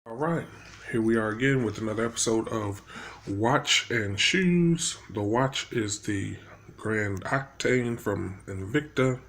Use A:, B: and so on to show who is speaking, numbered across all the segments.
A: All right, here we are again with another episode of Watch and Shoes. The watch is the Grand Octane from Invicta,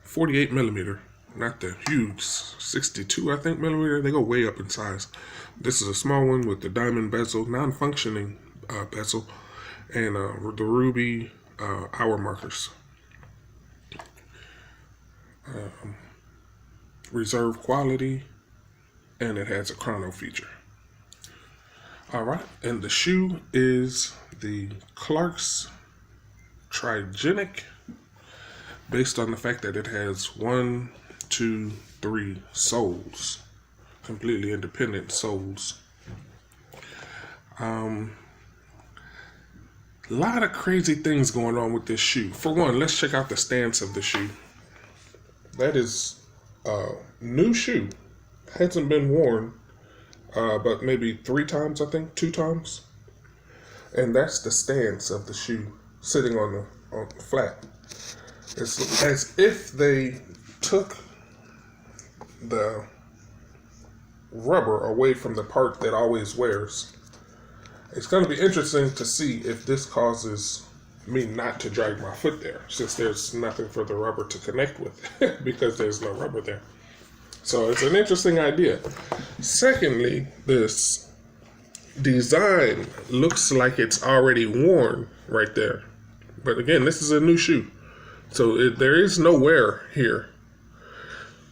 A: 48 millimeter, not the huge 62, I think, millimeter. They go way up in size. This is a small one with the diamond bezel, non-functioning bezel, and the ruby hour markers. Reserve quality, and it has a chrono feature. Alright, and the shoe is the Clark's Trigenic, based on the fact that it has 3 soles, completely independent soles. A lot of crazy things going on with this shoe. For one, let's check out the stance of the shoe. That is a new shoe. Hasn't been worn, but maybe 3 times, I think, 2 times. And that's the stance of the shoe, sitting on the flat. It's as if they took the rubber away from the part that always wears. It's going to be interesting to see if this causes me not to drag my foot there, since there's nothing for the rubber to connect with, because there's no rubber there. So it's an interesting idea. Secondly, this design looks like it's already worn right there. But again, this is a new shoe. So there is no wear here.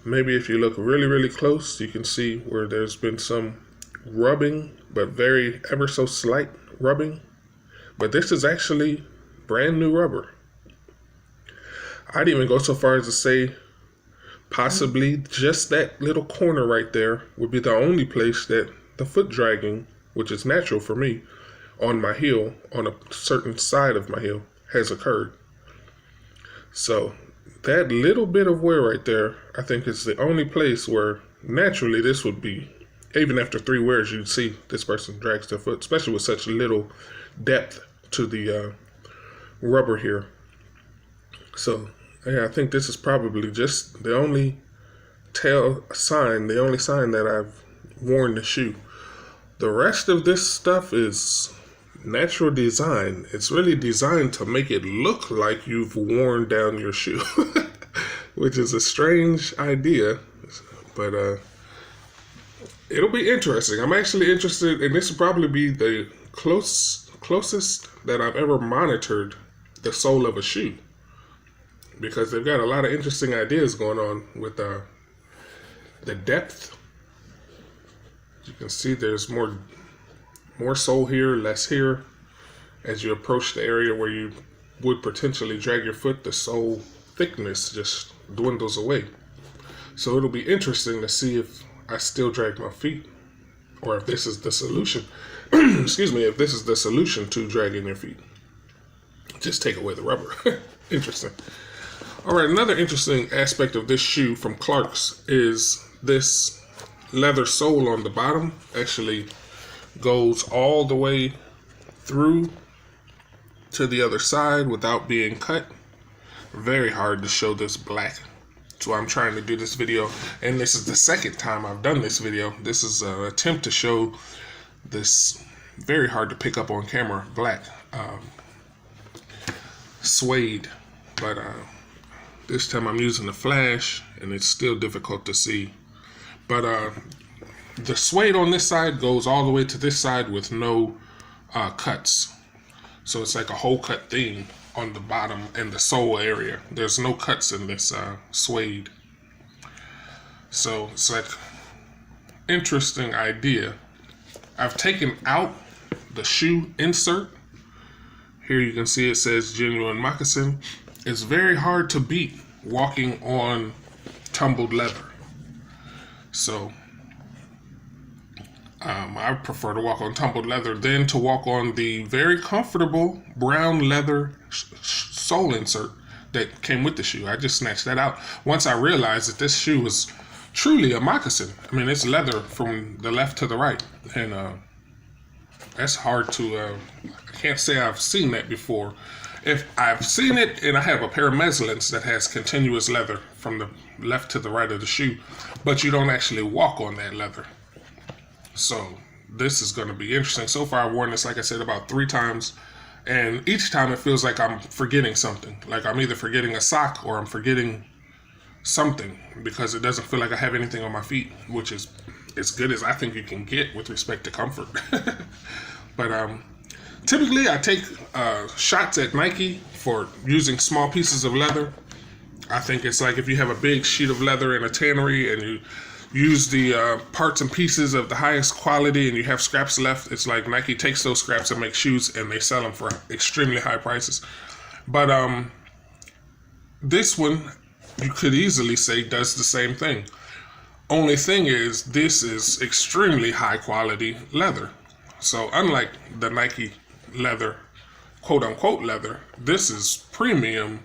A: Maybe if you look really, really close, you can see where there's been some rubbing, but very ever so slight rubbing. But this is actually brand new rubber. I'd even go so far as to say possibly just that little corner right there would be the only place that the foot dragging, which is natural for me, on my heel, on a certain side of my heel, has occurred. So that little bit of wear right there, I think, is the only place where naturally this would be. Even after 3 wears, you'd see this person drags their foot, especially with such little depth to the rubber here. So yeah, I think this is probably just the only sign that I've worn the shoe. The rest of this stuff is natural design. It's really designed to make it look like you've worn down your shoe, which is a strange idea, but it'll be interesting. I'm actually interested, and this will probably be the closest that I've ever monitored the sole of a shoe, because they've got a lot of interesting ideas going on with the depth. You can see there's more sole here, less here. As you approach the area where you would potentially drag your foot, the sole thickness just dwindles away. So it'll be interesting to see if I still drag my feet, or if this is the solution. Excuse me, if this is the solution to dragging your feet. Just take away the rubber. Interesting. All right, another interesting aspect of this shoe from Clark's is this leather sole on the bottom actually goes all the way through to the other side without being cut. Very hard to show this black. So I'm trying to do this video, and this is the second time I've done this video. This is an attempt to show this very hard to pick up on camera black suede, but this time I'm using the flash and it's still difficult to see. But the suede on this side goes all the way to this side with no cuts. So it's like a hole cut thing on the bottom and the sole area. There's no cuts in this suede. So it's like interesting idea. I've taken out the shoe insert. Here you can see it says genuine moccasin. It's very hard to beat walking on tumbled leather. So I prefer to walk on tumbled leather than to walk on the very comfortable brown leather sole insert that came with the shoe. I just snatched that out once I realized that this shoe was truly a moccasin. I mean, it's leather from the left to the right, and that's hard to, I can't say I've seen that before. If I've seen it, and I have a pair of Meslins that has continuous leather from the left to the right of the shoe, but you don't actually walk on that leather. So this is going to be interesting. So far, I've worn this, like I said, about 3 times. And each time it feels like I'm forgetting something. Like I'm either forgetting a sock or I'm forgetting something, because it doesn't feel like I have anything on my feet, which is as good as I think you can get with respect to comfort. But typically I take shots at Nike for using small pieces of leather. I think it's like if you have a big sheet of leather in a tannery and you use the parts and pieces of the highest quality and you have scraps left, it's like Nike takes those scraps and makes shoes and they sell them for extremely high prices. But this one, you could easily say, does the same thing. Only thing is, this is extremely high quality leather. So unlike the Nike leather, quote unquote leather, this is premium,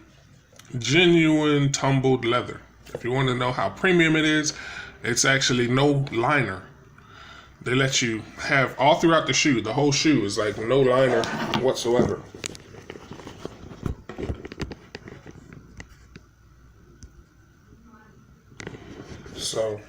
A: genuine tumbled leather. If you want to know how premium it is, it's actually no liner. They let you have all throughout the shoe. The whole shoe is like no liner whatsoever. So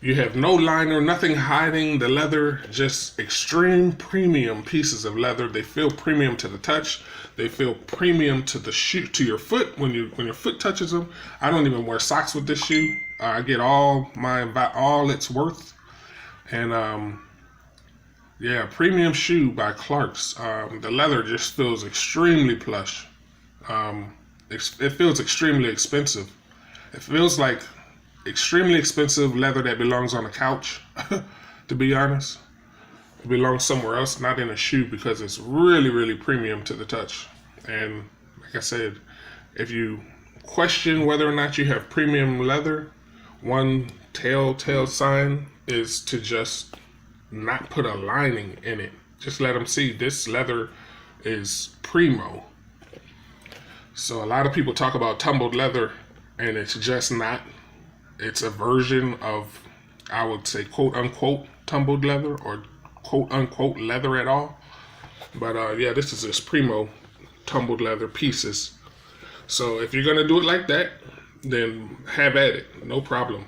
A: you have no liner, nothing hiding the leather, just extreme premium pieces of leather. They feel premium to the touch. They feel premium to the shoe, to your foot when your foot touches them. I don't even wear socks with this shoe. I get all its worth. And yeah, premium shoe by Clark's. The leather just feels extremely plush. It feels extremely expensive. It feels like extremely expensive leather that belongs on a couch, to be honest. It belongs somewhere else, not in a shoe, because it's really, really premium to the touch. And like I said, if you question whether or not you have premium leather, one telltale sign is to just not put a lining in it. Just let them see this leather is primo. So a lot of people talk about tumbled leather, and it's just not. It's a version of, I would say, quote unquote tumbled leather, or quote unquote leather at all. But yeah, this is just primo tumbled leather pieces. So if you're gonna do it like that, then have at it, no problem.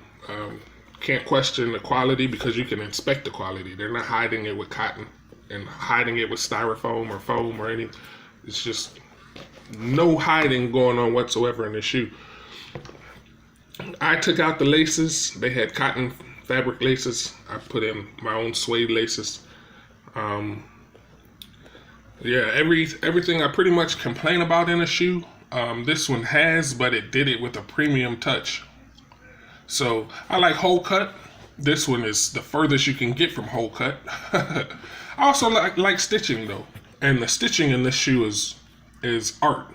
A: Can't question the quality, because you can inspect the quality. They're not hiding it with cotton and hiding it with styrofoam or foam or anything. It's just no hiding going on whatsoever in the shoe. I took out the laces. They had cotton fabric laces. I put in my own suede laces. Yeah, everything I pretty much complain about in a shoe, this one has, but it did it with a premium touch. So I like hole cut. This one is the furthest you can get from hole cut. I also like stitching though, and the stitching in this shoe is art.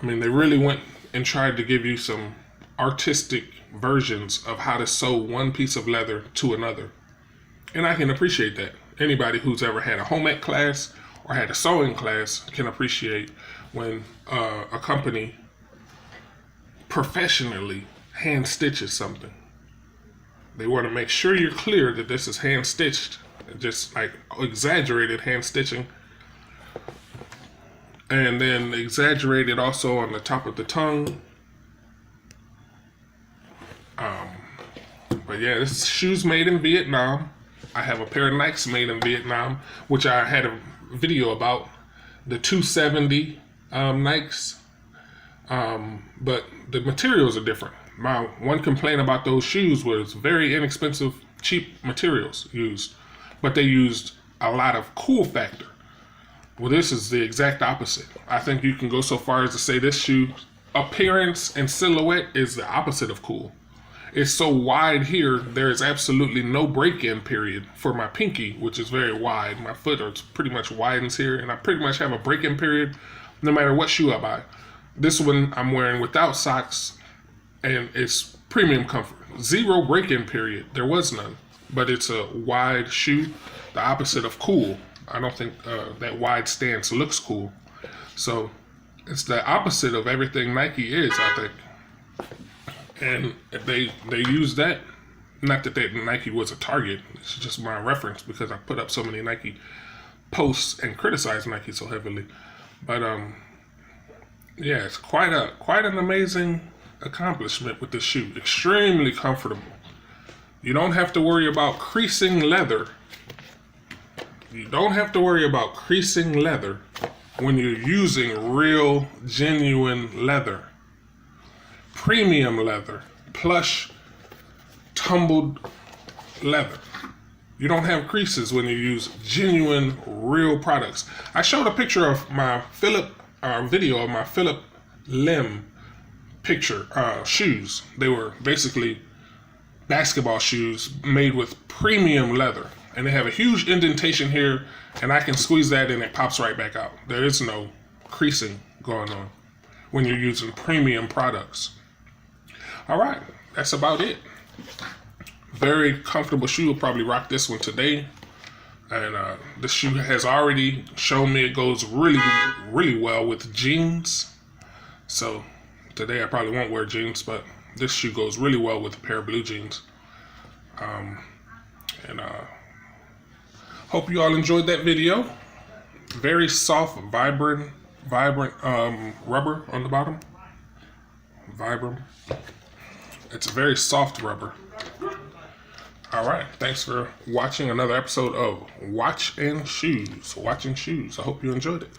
A: I mean, they really went and tried to give you some artistic versions of how to sew one piece of leather to another, and I can appreciate that. Anybody who's ever had a home ec class or had a sewing class can appreciate when a company professionally hand stitches something. They want to make sure you're clear that this is hand stitched, just like exaggerated hand stitching, and then exaggerated also on the top of the tongue. But yeah, this shoe's made in Vietnam. I have a pair of Nikes made in Vietnam, which I had a video about, the 270 Nikes. But the materials are different. My one complaint about those shoes was very inexpensive, cheap materials used, but they used a lot of cool factor. Well, this is the exact opposite. I think you can go so far as to say this shoe appearance and silhouette is the opposite of cool. It's so wide here, there is absolutely no break-in period for my pinky, which is very wide. My foot pretty much widens here, and I pretty much have a break-in period no matter what shoe I buy. This one I'm wearing without socks, and it's premium comfort. Zero break-in period. There was none. But it's a wide shoe, the opposite of cool. I don't think that wide stance looks cool. So it's the opposite of everything Nike is, I think. And they use that. Not that Nike was a target. It's just my reference because I put up so many Nike posts and criticize Nike so heavily. But yeah, it's quite an amazing accomplishment with this shoe. Extremely comfortable. You don't have to worry about creasing leather. You don't have to worry about creasing leather when you're using real, genuine leather. Premium leather, plush, tumbled leather. You don't have creases when you use genuine, real products. I showed a picture of my video of my Philip Lim shoes. They were basically basketball shoes made with premium leather. And they have a huge indentation here, and I can squeeze that and it pops right back out. There is no creasing going on when you're using premium products. All right, that's about it. Very comfortable shoe. I'll probably rock this one today. And this shoe has already shown me it goes really, really well with jeans. So today I probably won't wear jeans, but this shoe goes really well with a pair of blue jeans. Hope you all enjoyed that video. Very soft, vibrant rubber on the bottom. Vibram. It's a very soft rubber. All right, thanks for watching another episode of Watching Shoes. I hope you enjoyed it.